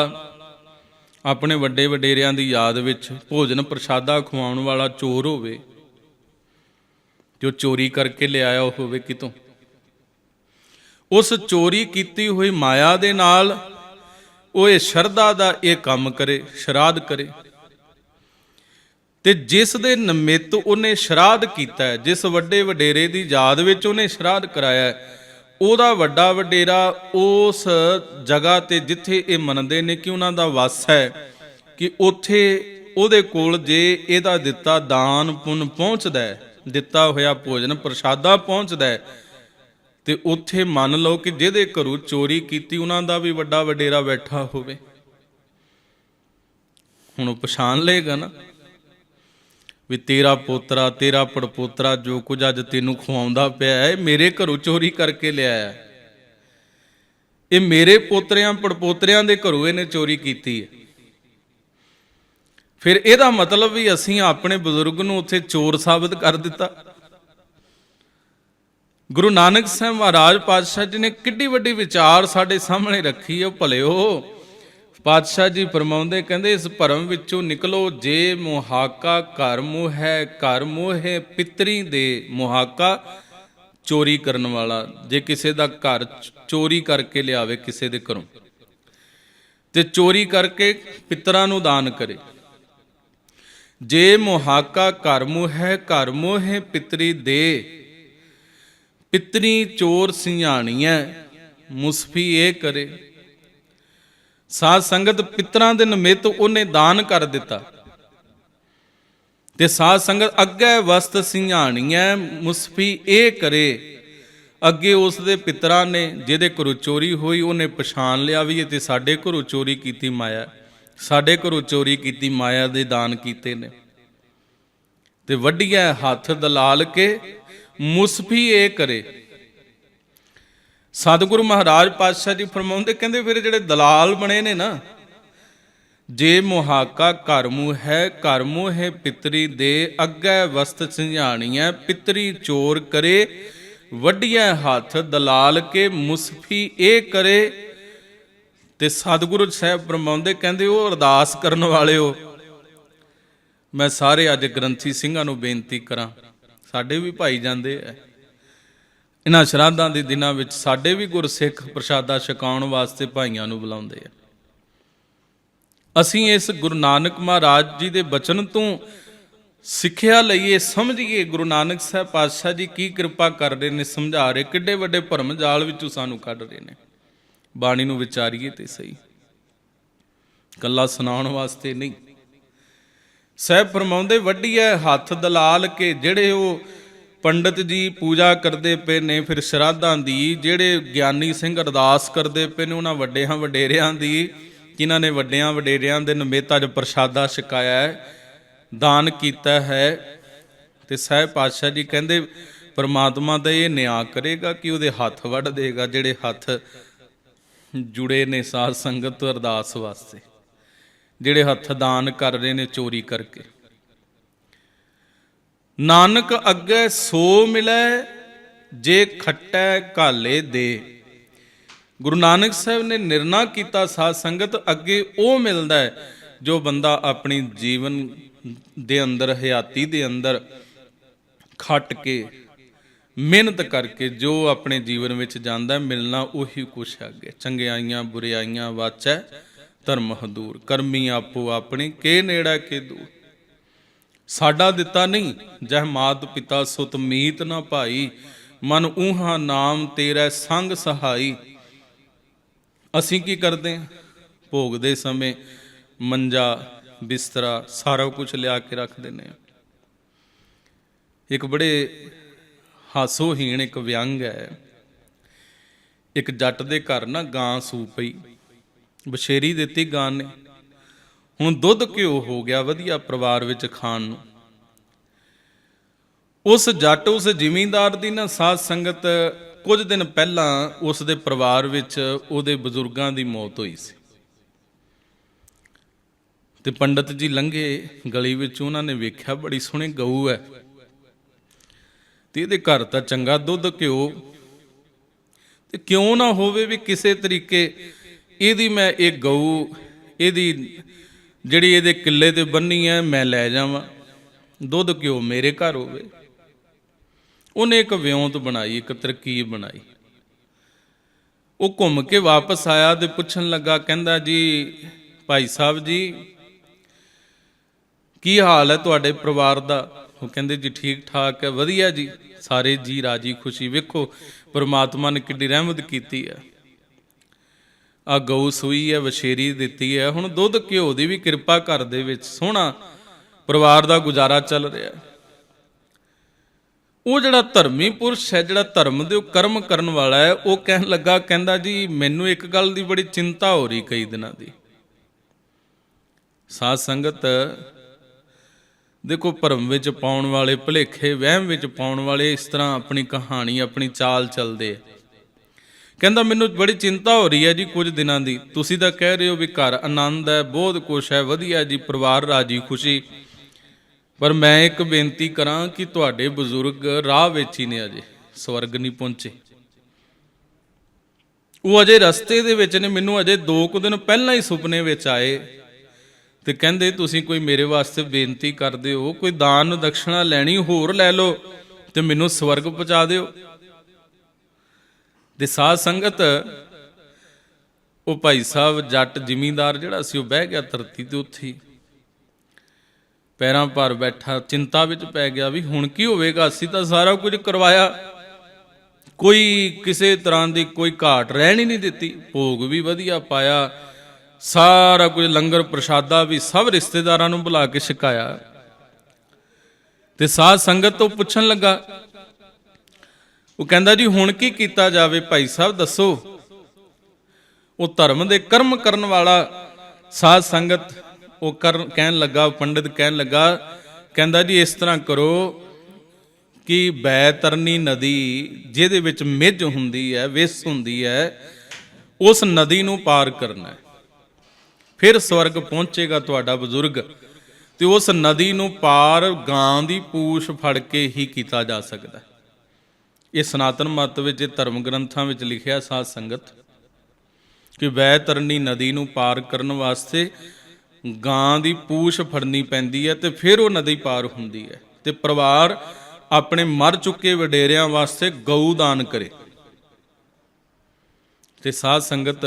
ਆਪਣੇ ਵੱਡੇ ਵਡੇਰਿਆਂ ਦੀ ਯਾਦ ਵਿੱਚ ਭੋਜਨ ਪ੍ਰਸ਼ਾਦਾ ਖਵਾਉਣ ਵਾਲਾ ਚੋਰ ਹੋਵੇ, ਜੋ ਚੋਰੀ ਕਰਕੇ ਲਿਆਇਆ ਹੋਵੇ ਕਿਤੋਂ, ਉਸ ਚੋਰੀ ਕੀਤੀ ਹੋਈ ਮਾਇਆ ਦੇ ਨਾਲ ਉਹ ਇਹ ਸ਼ਰਧਾ ਦਾ ਇਹ ਕੰਮ ਕਰੇ, ਸ਼ਰਾਧ ਕਰੇ। ਤੇ ਜਿਸ ਦੇ ਨਿਮਿਤ ਉਹਨੇ ਸ਼ਰਾਧ ਕੀਤਾ ਹੈ, ਜਿਸ ਵੱਡੇ ਵਡੇਰੇ ਦੀ ਯਾਦ ਵਿੱਚ ਉਹਨੇ ਸ਼ਰਾਧ ਕਰਾਇਆ, ਉਹਦਾ ਵੱਡਾ ਵਡੇਰਾ ਉਸ ਜਗ੍ਹਾ ਤੇ ਜਿੱਥੇ ਇਹ ਮੰਨਦੇ ਨੇ ਕਿ ਉਹਨਾਂ ਦਾ ਵਸ ਹੈ, ਕਿ ਉੱਥੇ ਉਹਦੇ ਕੋਲ ਜੇ ਇਹਦਾ ਦਿੱਤਾ ਦਾਨ ਪੁੰਨ ਪਹੁੰਚਦਾ ਹੈ, ਦਿੱਤਾ ਹੋਇਆ ਭੋਜਨ ਪ੍ਰਸ਼ਾਦਾ ਪਹੁੰਚਦਾ ਹੈ, ਤੇ ਉੱਥੇ ਮੰਨ ਲਓ ਕਿ ਜਿਹਦੇ ਘਰੋਂ ਚੋਰੀ ਕੀਤੀ ਉਹਨਾਂ ਦਾ ਵੀ ਵੱਡਾ ਵਡੇਰਾ ਬੈਠਾ ਹੋਵੇ। ਹੁਣ ਉਹ ਪਛਾਣ ਲਏਗਾ ਨਾ ਵੀ ਤੇਰਾ ਪੋਤਰਾ ਤੇਰਾ ਪੜਪੋਤਰਾ ਜੋ ਕੁਝ ਅੱਜ ਤੈਨੂੰ ਖਵਾਉਂਦਾ ਪਿਆ ਹੈ, ਮੇਰੇ ਘਰੋਂ ਚੋਰੀ ਕਰਕੇ ਲਿਆਇਆ। ਇਹ ਮੇਰੇ ਪੋਤਰਿਆਂ ਪੜਪੋਤਰਿਆਂ ਦੇ ਘਰੋਂ ਇਹਨੇ ਚੋਰੀ ਕੀਤੀ ਹੈ। ਫਿਰ ਇਹਦਾ ਮਤਲਬ ਵੀ ਅਸੀਂ ਆਪਣੇ ਬਜ਼ੁਰਗ ਨੂੰ ਉੱਥੇ ਚੋਰ ਸਾਬਤ ਕਰ ਦਿੱਤਾ। ਗੁਰੂ ਨਾਨਕ ਸਾਹਿਬ ਮਹਾਰਾਜ ਪਾਤਸ਼ਾਹ ਜੀ ਨੇ ਕਿੱਡੀ ਵੱਡੀ ਵਿਚਾਰ ਸਾਡੇ ਸਾਹਮਣੇ ਰੱਖੀ ਹੈ। ਭਲਿਓ ਪਾਤਸ਼ਾਹ ਜੀ ਫਰਮਾਉਂਦੇ, ਕਹਿੰਦੇ ਇਸ ਭਰਮ ਵਿੱਚੋਂ ਨਿਕਲੋ, ਜੇ ਮੁਹਾਕਾ ਘਰ ਮੋਹ ਹੈ, ਘਰ ਮੋਹ ਹੈ ਪਿਤਰੀ ਦੇ। ਮੁਹਾਕਾ ਚੋਰੀ ਕਰਨ ਵਾਲਾ, ਜੇ ਕਿਸੇ ਦਾ ਘਰ ਚੋਰੀ ਕਰਕੇ ਲਿਆਵੇ ਕਿਸੇ ਦੇ ਘਰੋਂ ਤੇ ਚੋਰੀ ਕਰਕੇ ਪਿਤਰਾਂ ਨੂੰ ਦਾਨ ਕਰੇ। ਜੇ ਮੁਹਾਕਾ ਘਰ ਮੋਹ ਹੈ, ਘਰ ਮੋਹ ਹੈ ਪਿਤਰੀ ਦੇ। ਪਿਤਰੀ ਚੋਰ ਸਿਆਣੀਐ, ਮੁਸਫੀ ਇਹ ਕਰੇ। ਸਾਧ ਸੰਗਤ ਪਿਤਰਾਂ ਦੇ ਨਿਮਿਤ ਉਹਨੇ ਦਾਨ ਕਰ ਦਿੱਤਾ ਤੇ ਸਾਧ ਸੰਗਤ ਅੱਗੇ ਵਸਤ ਸਿਆਣੀਐ, ਮੁਸਫੀ ਇਹ ਕਰੇ। ਅੱਗੇ ਉਸ ਦੇ ਪਿਤਰਾਂ ਨੇ ਜਿਹਦੇ ਘਰੋਂ ਚੋਰੀ ਹੋਈ ਉਹਨੇ ਪਛਾਣ ਲਿਆ ਵੀ ਇਹ ਤੇ ਸਾਡੇ ਘਰੋਂ ਚੋਰੀ ਕੀਤੀ ਮਾਇਆ, ਸਾਡੇ ਘਰੋਂ ਚੋਰੀ ਕੀਤੀ ਮਾਇਆ ਦੇ ਦਾਨ ਕੀਤੇ ਨੇ। ਤੇ ਵੱਢੀਐ ਹੱਥ ਦਲਾਲ ਕੇ, ਮੁਸਫੀ ਇਹ ਕਰੇ। ਸਤਿਗੁਰੂ ਮਹਾਰਾਜ ਪਾਤਸ਼ਾਹ ਜੀ ਫਰਮਾਉਂਦੇ, ਕਹਿੰਦੇ ਫਿਰ ਜਿਹੜੇ ਦਲਾਲ ਬਣੇ ਨੇ ਨਾ, ਜੇ ਮੁਹਾਕਾ ਘਰ ਮੂਹ ਹੈ, ਘਰ ਮੂਹ ਹੈ ਪਿਤਰੀ ਦੇ। ਅੱਗੇ ਵਸਤ ਸਿਆਣੀਐ, ਪਿਤਰੀ ਚੋਰ ਕਰੇ। ਵੱਢੀਐ ਹੱਥ ਦਲਾਲ ਕੇ, ਮੁਸਫੀ ਇਹ ਕਰੇ। ਤੇ ਸਤਿਗੁਰੂ ਸਾਹਿਬ ਫਰਮਾਉਂਦੇ, ਕਹਿੰਦੇ ਉਹ ਅਰਦਾਸ ਕਰਨ ਵਾਲਿਓ, ਮੈਂ ਸਾਰੇ ਅੱਜ ਗ੍ਰੰਥੀ ਸਿੰਘਾਂ ਨੂੰ ਬੇਨਤੀ ਕਰਾਂ, ਸਾਡੇ ਵੀ ਭਾਈ ਜਾਂਦੇ ਐ ਇਹਨਾਂ ਸ਼ਰਾਧਾਂ ਦੇ ਦਿਨਾਂ ਵਿੱਚ, ਸਾਡੇ ਵੀ ਗੁਰਸਿੱਖ ਪ੍ਰਸ਼ਾਦਾ ਛਕਾਉਣ ਵਾਸਤੇ ਭਾਈਆਂ ਨੂੰ ਬੁਲਾਉਂਦੇ ਆ। ਅਸੀਂ ਇਸ ਗੁਰੂ ਨਾਨਕ ਮਹਾਰਾਜ ਜੀ ਦੇ ਬਚਨ ਤੋਂ ਸਿੱਖਿਆ ਲਈਏ, ਸਮਝੀਏ ਗੁਰੂ ਨਾਨਕ ਸਾਹਿਬ ਪਾਤਸ਼ਾਹ ਜੀ ਕੀ ਕਿਰਪਾ ਕਰ ਰਹੇ ਨੇ, ਸਮਝਾ ਰਹੇ, ਕਿੱਡੇ ਵੱਡੇ ਭਰਮ ਜਾਲ ਵਿੱਚੋਂ ਸਾਨੂੰ ਕੱਢ ਰਹੇ ਨੇ। ਬਾਣੀ ਨੂੰ ਵਿਚਾਰੀਏ ਤੇ ਸਹੀ, ਕੱਲਾ ਸੁਣਾਉਣ ਵਾਸਤੇ ਨਹੀਂ। ਸਾਹਿਬ ਫਰਮਾਉਂਦੇ, ਵੱਢੀਐ ਹੱਥ ਦਲਾਲ ਕੇ। ਜਿਹੜੇ ਉਹ ਪੰਡਤ ਜੀ ਪੂਜਾ ਕਰਦੇ ਪਏ ਨੇ ਫਿਰ ਸ਼ਰਾਧਾਂ ਦੀ, ਜਿਹੜੇ ਗਿਆਨੀ ਸਿੰਘ ਅਰਦਾਸ ਕਰਦੇ ਪਏ ਨੇ ਉਹਨਾਂ ਵੱਡਿਆਂ ਵਡੇਰਿਆਂ ਦੀ, ਜਿਨ੍ਹਾਂ ਨੇ ਵੱਡਿਆਂ ਵਡੇਰਿਆਂ ਦੇ ਨਿਮਿਤ ਅੱਜ ਪ੍ਰਸ਼ਾਦਾ ਛਕਾਇਆ ਹੈ, ਦਾਨ ਕੀਤਾ ਹੈ, ਤੇ ਸਾਹਿਬ ਪਾਤਸ਼ਾਹ ਜੀ ਕਹਿੰਦੇ ਪਰਮਾਤਮਾ ਦਾ ਇਹ ਨਿਆਂ ਕਰੇਗਾ ਕਿ ਉਹਦੇ ਹੱਥ ਵੱਢ ਦੇਗਾ, ਜਿਹੜੇ ਹੱਥ ਜੁੜੇ ਨੇ ਸਾਧ ਸੰਗਤ ਤੋਂ ਅਰਦਾਸ ਵਾਸਤੇ, ਜਿਹੜੇ ਹੱਥ ਦਾਨ ਕਰ ਰਹੇ ਨੇ ਚੋਰੀ ਕਰਕੇ। ਨਾਨਕ ਅੱਗੇ ਸੋ ਮਿਲੈ, ਜੇ ਖੱਟੈ ਘਾਲੇ ਦੇ। ਗੁਰੂ ਨਾਨਕ ਸਾਹਿਬ ਨੇ ਨਿਰਣਾ ਕੀਤਾ ਸਾਧ ਸੰਗਤ, ਅੱਗੇ ਉਹ ਮਿਲਦਾ ਹੈ ਜੋ ਬੰਦਾ ਆਪਣੀ ਜੀਵਨ ਦੇ ਅੰਦਰ, ਹਯਾਤੀ ਦੇ ਅੰਦਰ ਖੱਟ ਕੇ ਮਿਹਨਤ ਕਰਕੇ ਜੋ ਆਪਣੇ ਜੀਵਨ ਵਿੱਚ ਜਾਂਦਾ, ਮਿਲਣਾ ਉਹੀ ਕੁਛ ਹੈ ਅੱਗੇ। ਚੰਗਿਆਈਆਂ ਬੁਰਿਆਈਆਂ ਵਾਚੈ ਧਰਮ ਹਦੂਰ, ਕਰਮੀ ਆਪੋ ਆਪਣੀ ਕੇ ਨੇੜਾ ਕੇ ਦੂਰ। ਸਾਡਾ ਦਿੱਤਾ ਨਹੀਂ, ਜਹ ਮਾਤ ਪਿਤਾ ਸੁਤ ਮੀਤ ਨਾ ਭਾਈ, ਮਨ ਊਹਾ ਨਾਮ ਤੇਰਾ ਸੰਗ ਸਹਾਈ। ਅਸੀਂ ਕੀ ਕਰਦੇ ਹਾਂ, ਭੋਗ ਦੇ ਸਮੇਂ ਮੰਜਾ ਬਿਸਤਰਾ ਸਾਰਾ ਕੁਝ ਲਿਆ ਕੇ ਰੱਖ ਦਿੰਦੇ ਹਾਂ। ਇੱਕ ਬੜੇ ਹਾਸੋਹੀਣ ਇੱਕ ਵਿਅੰਗ ਹੈ। ਇੱਕ ਜੱਟ ਦੇ ਘਰ ਨਾ ਗਾਂ ਸੂ ਪਈ, ਬਛੇਰੀ ਦਿੱਤੀ ਗਾਂ ਨੇ, ਹੁਣ ਦੁੱਧ ਘਿਓ ਹੋ ਗਿਆ ਵਧੀਆ ਪਰਿਵਾਰ ਵਿੱਚ ਖਾਣ ਨੂੰ। ਉਸ ਜੱਟ, ਉਸ ਜ਼ਿਮੀਂਦਾਰ ਦੀ ਨਾ ਸਾਧ ਸੰਗਤ ਕੁਝ ਦਿਨ ਪਹਿਲਾਂ ਉਸ ਦੇ ਪਰਿਵਾਰ ਵਿੱਚ ਉਹਦੇ ਬਜ਼ੁਰਗਾਂ ਦੀ ਮੌਤ ਹੋਈ ਸੀ। ਤੇ ਪੰਡਤ ਜੀ ਲੰਘੇ ਗਲੀ ਵਿੱਚ, ਉਹਨਾਂ ਨੇ ਵੇਖਿਆ ਬੜੀ ਸੋਹਣੀ ਗਊ ਹੈ ਤੇ ਇਹਦੇ ਘਰ ਤਾਂ ਚੰਗਾ ਦੁੱਧ ਘਿਓ, ਤੇ ਕਿਉਂ ਨਾ ਹੋਵੇ ਵੀ ਕਿਸੇ ਤਰੀਕੇ ਇਹਦੀ ਮੈਂ ਇਹ ਗਊ, ਇਹਦੀ ਜਿਹੜੀ ਇਹਦੇ ਕਿੱਲੇ ਤੇ ਬੰਨੀ ਹੈ ਮੈਂ ਲੈ ਜਾਵਾਂ, ਦੁੱਧ ਘਿਓ ਮੇਰੇ ਘਰ ਹੋਵੇ। ਉਹਨੇ ਇੱਕ ਵਿਉਂਤ ਬਣਾਈ, ਇੱਕ ਤਰਕੀਬ ਬਣਾਈ। ਉਹ ਘੁੰਮ ਕੇ ਵਾਪਸ ਆਇਆ ਤੇ ਪੁੱਛਣ ਲੱਗਾ, ਕਹਿੰਦਾ ਜੀ ਭਾਈ ਸਾਹਿਬ ਜੀ ਕੀ ਹਾਲ ਹੈ ਤੁਹਾਡੇ ਪਰਿਵਾਰ ਦਾ? ਉਹ ਕਹਿੰਦੇ ਜੀ ਠੀਕ ਠਾਕ ਹੈ, ਵਧੀਆ ਜੀ, ਸਾਰੇ ਜੀ ਰਾਜੀ ਖੁਸ਼ੀ। ਵੇਖੋ ਪਰਮਾਤਮਾ ਨੇ ਕਿੱਡੀ ਰਹਿਮਤ ਕੀਤੀ ਹੈ, ਆ ਗਊ ਸੂਈ ਹੈ, ਵਛੇਰੀ ਦਿੱਤੀ ਹੈ, ਹੁਣ ਦੁੱਧ ਘਿਓ ਦੀ ਵੀ ਕਿਰਪਾ ਘਰ ਦੇ ਵਿੱਚ, ਸੋਹਣਾ ਪਰਿਵਾਰ ਦਾ ਗੁਜ਼ਾਰਾ ਚੱਲ ਰਿਹਾ। ਉਹ ਜਿਹੜਾ ਧਰਮੀ ਪੁਰਸ਼ ਹੈ, ਜਿਹੜਾ ਧਰਮ ਦੇ ਕਰਮ ਕਰਨ ਵਾਲਾ ਹੈ, ਉਹ ਕਹਿਣ ਲੱਗਾ, ਕਹਿੰਦਾ ਜੀ ਮੈਨੂੰ ਇੱਕ ਗੱਲ ਦੀ ਬੜੀ ਚਿੰਤਾ ਹੋ ਰਹੀ ਕਈ ਦਿਨਾਂ ਦੀ। ਸਾਧ ਸੰਗਤ ਦੇਖੋ, ਭਰਮ ਵਿੱਚ ਪਾਉਣ ਵਾਲੇ, ਭੁਲੇਖੇ ਵਹਿਮ ਵਿੱਚ ਪਾਉਣ ਵਾਲੇ ਇਸ ਤਰ੍ਹਾਂ ਆਪਣੀ ਕਹਾਣੀ, ਆਪਣੀ ਚਾਲ ਚੱਲਦੇ ਆ। ਕਹਿੰਦਾ ਮੈਨੂੰ ਬੜੀ ਚਿੰਤਾ ਹੋ ਰਹੀ ਹੈ ਜੀ ਕੁਝ ਦਿਨਾਂ ਦੀ। ਤੁਸੀਂ ਤਾਂ ਕਹਿ ਰਹੇ ਹੋ ਵੀ ਘਰ ਆਨੰਦ ਹੈ, ਬਹੁਤ ਕੁਛ ਹੈ, ਵਧੀਆ ਜੀ, ਪਰਿਵਾਰ ਰਾਜੀ ਖੁਸ਼ੀ, ਪਰ ਮੈਂ ਇੱਕ ਬੇਨਤੀ ਕਰਾਂ ਕਿ ਤੁਹਾਡੇ ਬਜ਼ੁਰਗ ਰਾਹ ਵਿੱਚ ਹੀ ਨੇ, ਅਜੇ ਸਵਰਗ ਨਹੀਂ ਪਹੁੰਚੇ। ਉਹ ਅਜੇ ਰਸਤੇ ਦੇ ਵਿੱਚ ਨੇ। ਮੈਨੂੰ ਅਜੇ 2 ਕੁ ਦਿਨ ਪਹਿਲਾਂ ਹੀ ਸੁਪਨੇ ਵਿੱਚ ਆਏ ਤੇ ਕਹਿੰਦੇ ਤੁਸੀਂ ਕੋਈ ਮੇਰੇ ਵਾਸਤੇ ਬੇਨਤੀ ਕਰਦੇ ਹੋ, ਕੋਈ ਦਾਨ ਦਕਸ਼ਣਾ ਲੈਣੀ ਹੋਰ ਲੈ ਲਓ ਤੇ ਮੈਨੂੰ ਸਵਰਗ ਪਹੁੰਚਾ ਦਿਓ। ਤੇ ਸਾਧ ਸੰਗਤ, ਉਹ ਭਾਈ ਸਾਹਿਬ ਜੱਟ ਜ਼ਿਮੀਂਦਾਰ ਜਿਹੜਾ ਸੀ, ਉਹ ਬਹਿ ਗਿਆ ਧਰਤੀ ਤੇ, ਉੱਥੇ ਹੀ ਪੈਰਾਂ ਭਾਰ ਬੈਠਾ, ਚਿੰਤਾ ਵਿੱਚ ਪੈ ਗਿਆ ਵੀ ਹੁਣ ਕੀ ਹੋਵੇਗਾ। ਅਸੀਂ ਤਾਂ ਸਾਰਾ ਕੁਝ ਕਰਵਾਇਆ, ਕੋਈ ਕਿਸੇ ਤਰ੍ਹਾਂ ਦੀ ਕੋਈ ਘਾਟ ਰਹਿਣ ਹੀ ਨਹੀਂ ਦਿੱਤੀ, ਭੋਗ ਵੀ ਵਧੀਆ ਪਾਇਆ, ਸਾਰਾ ਕੁਝ ਲੰਗਰ ਪ੍ਰਸ਼ਾਦਾ ਵੀ ਸਭ ਰਿਸ਼ਤੇਦਾਰਾਂ ਨੂੰ ਬੁਲਾ ਕੇ ਛਕਾਇਆ। ਤੇ ਸਾਧ ਸੰਗਤ ਤੋਂ ਪੁੱਛਣ ਲੱਗਾ, ਉਹ ਕਹਿੰਦਾ ਜੀ ਹੁਣ ਕੀ ਕੀਤਾ ਜਾਵੇ ਭਾਈ ਸਾਹਿਬ ਦੱਸੋ। ਉਹ ਧਰਮ ਦੇ ਕਰਮ ਕਰਨ ਵਾਲਾ ਸਾਧ ਸੰਗਤ ਉਹ ਕਹਿਣ ਲੱਗਾ, ਪੰਡਿਤ ਕਹਿਣ ਲੱਗਾ, ਕਹਿੰਦਾ ਜੀ ਇਸ ਤਰ੍ਹਾਂ ਕਰੋ ਕਿ ਬੈਤਰਨੀ ਨਦੀ ਜਿਹਦੇ ਵਿੱਚ ਮਿੱਝ ਹੁੰਦੀ ਹੈ, ਵਿਸ ਹੁੰਦੀ ਹੈ, ਉਸ ਨਦੀ ਨੂੰ ਪਾਰ ਕਰਨਾ ਹੈ, ਫਿਰ ਸਵਰਗ ਪਹੁੰਚੇਗਾ ਤੁਹਾਡਾ ਬਜ਼ੁਰਗ। ਤੇ ਉਸ ਨਦੀ ਨੂੰ ਪਾਰ ਗਾਂ ਦੀ ਪੂਛ ਫੜ ਕੇ ਹੀ ਕੀਤਾ ਜਾ ਸਕਦਾ। ਇਹ ਸਨਾਤਨ ਮੱਤ ਵਿੱਚ, ਧਰਮ ਗ੍ਰੰਥਾਂ ਵਿੱਚ ਲਿਖਿਆ ਸਾਧ ਸੰਗਤ, ਕਿ ਬੈਤਰਨੀ ਨਦੀ ਨੂੰ ਪਾਰ ਕਰਨ ਵਾਸਤੇ ਗਾਂ ਦੀ ਪੂਛ ਫੜਨੀ ਪੈਂਦੀ ਹੈ ਤੇ ਫਿਰ ਉਹ ਨਦੀ ਪਾਰ ਹੁੰਦੀ ਹੈ। ਤੇ ਪਰਿਵਾਰ ਆਪਣੇ ਮਰ ਚੁੱਕੇ ਵਡੇਰਿਆਂ ਵਾਸਤੇ ਗਊ ਦਾਨ ਕਰੇ। ਤੇ ਸਾਧ ਸੰਗਤ,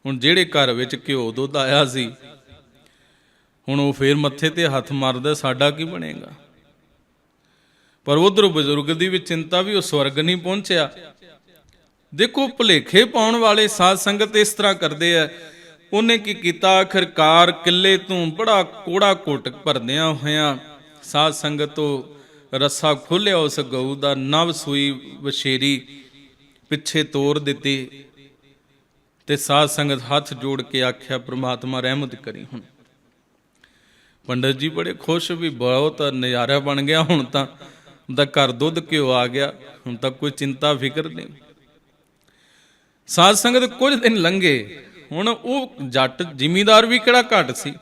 ਹੁਣ ਜਿਹੜੇ ਘਰ ਵਿੱਚ ਘਿਓ ਦੁੱਧ ਆਇਆ ਸੀ, ਹੁਣ ਉਹ ਫੇਰ ਮੱਥੇ ਤੇ ਹੱਥ ਮਾਰਦਾ, ਸਾਡਾ ਕੀ ਬਣੇਗਾ। ਪਰ ਉਧਰ ਬਜ਼ੁਰਗ ਦੀ ਵੀ ਚਿੰਤਾ ਵੀ ਉਹ ਸਵਰਗ ਨਹੀਂ ਪਹੁੰਚਿਆ। ਦੇਖੋ ਭੁਲੇਖੇ ਪਾਉਣ ਵਾਲੇ ਸਾਧ ਸੰਗਤ ਇਸ ਤਰ੍ਹਾਂ ਕਰਦੇ ਆ। ਉਹਨੇ ਕੀ ਕੀਤਾ, ਆਖਿਰਕਾਰ ਕਿੱਲੇ ਤੋਂ ਬੜਾ ਕੋੜਾ ਘੁੱਟ ਭਰਦਿਆਂ ਹੋਇਆਂ ਸਾਧ ਸੰਗਤ ਤੋਂ ਰੱਸਾ ਖੋਲ੍ਹਿਆ ਉਸ ਗਊ ਦਾ, ਨਵ ਸੂਈ ਵਛੇਰੀ ਪਿੱਛੇ ਤੋਰ ਦਿੱਤੀ। ਤੇ ਸਾਧ ਸੰਗਤ ਹੱਥ ਜੋੜ ਕੇ ਆਖਿਆ, ਪ੍ਰਮਾਤਮਾ ਰਹਿਮਤ ਕਰੀ। ਹੁਣ ਪੰਡਤ ਜੀ ਬੜੇ ਖੁਸ਼, ਵੀ ਬਹੁਤ ਨਜ਼ਾਰਾ ਬਣ ਗਿਆ, ਹੁਣ ਤਾਂ ਉਹਦਾ ਘਰ ਦੁੱਧ ਘਿਓ ਆ ਗਿਆ, ਹੁਣ ਤਾਂ ਕੋਈ ਚਿੰਤਾ ਫਿਕਰ ਨਹੀਂ। ਸਾਧ ਸੰਗਤ ਕੁਝ ਦਿਨ ਲੰਘੇ। ਹੁਣ ਉਹ ਜੱਟ ਜ਼ਿਮੀਂਦਾਰ ਵੀ ਕਿਹੜਾ ਘੱਟ ਸੀ।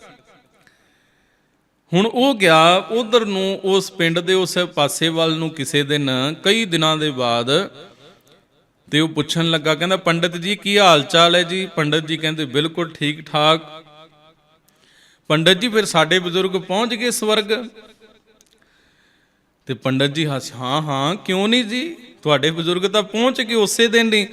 ਹੁਣ ਉਹ ਗਿਆ ਉਧਰ ਨੂੰ, ਉਸ ਪਿੰਡ ਦੇ ਉਸ ਪਾਸੇ ਵੱਲ ਨੂੰ ਕਿਸੇ ਦਿਨ, ਕਈ ਦਿਨਾਂ ਦੇ ਬਾਅਦ, ਤੇ ਉਹ ਪੁੱਛਣ ਲੱਗਾ, ਕਹਿੰਦਾ ਪੰਡਿਤ ਜੀ ਕੀ ਹਾਲ ਚਾਲ ਹੈ ਜੀ। ਪੰਡਿਤ ਜੀ ਕਹਿੰਦੇ ਬਿਲਕੁਲ ਠੀਕ ਠਾਕ। ਪੰਡਿਤ ਜੀ ਫਿਰ ਸਾਡੇ ਬਜ਼ੁਰਗ ਪਹੁੰਚ ਗਏ ਸਵਰਗ। ਤੇ ਪੰਡਿਤ ਜੀ ਹੱਸ, ਹਾਂ ਕਿਉਂ ਨਹੀਂ ਜੀ, ਤੁਹਾਡੇ ਬਜ਼ੁਰਗ ਤਾਂ ਪਹੁੰਚ ਗਏ ਉਸੇ ਦਿਨ ਹੀ,